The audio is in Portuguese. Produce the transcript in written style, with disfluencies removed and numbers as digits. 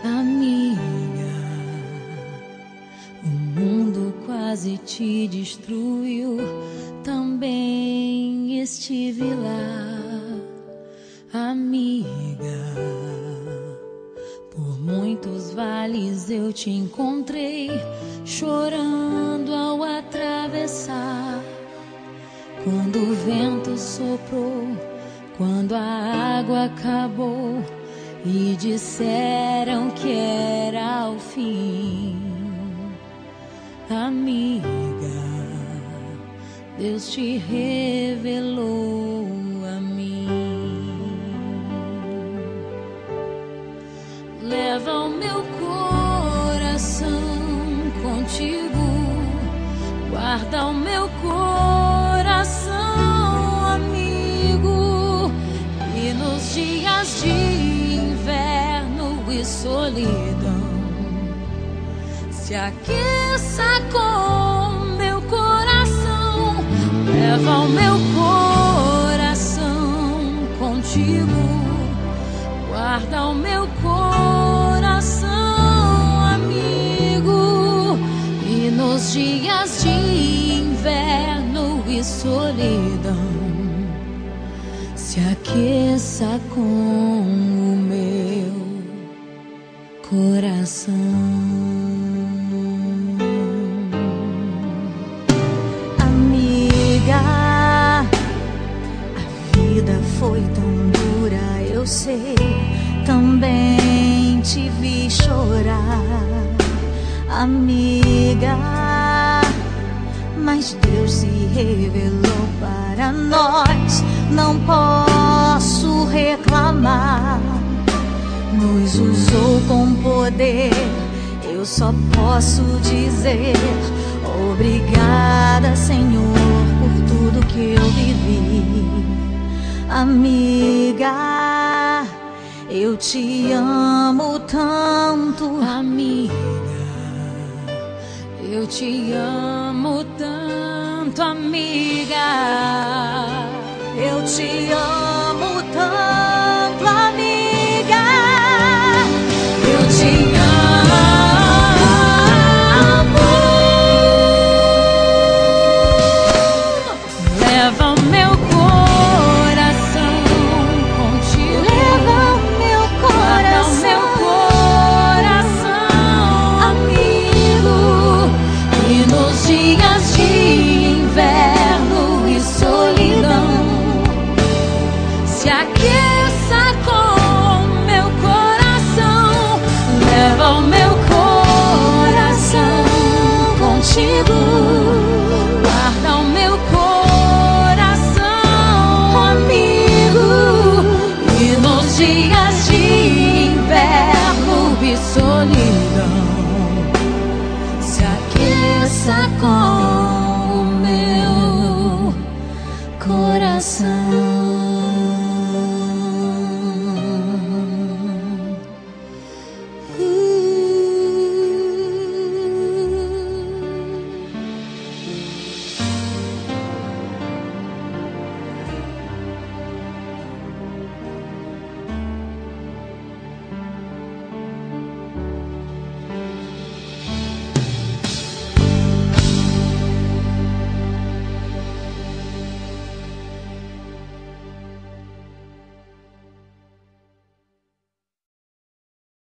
Amiga, o mundo quase te destruiu, também estive lá. Amiga, por muitos vales eu te encontrei, chorando ao atravessar. Quando o vento soprou, quando a água acabou e disseram que era o fim. Amiga, Deus te revelou a mim. Leva o meu coração contigo, guarda o meu coração, amigo, e nos dias de inverno e solidão se aqueça com meu coração. Leva o meu coração contigo, guarda o meu coração, amigo, e nos dias de inverno e solidão se aqueça com o meu coração. Amiga, a vida foi tão dura, eu sei, também te vi chorar. Amiga, mas Deus se revelou para nós, não posso reclamar. Nos usou com poder, eu só posso dizer obrigada, Senhor, por tudo que eu vivi. Amiga, eu te amo tanto. Amiga, eu te amo tanto, amiga, eu te amo.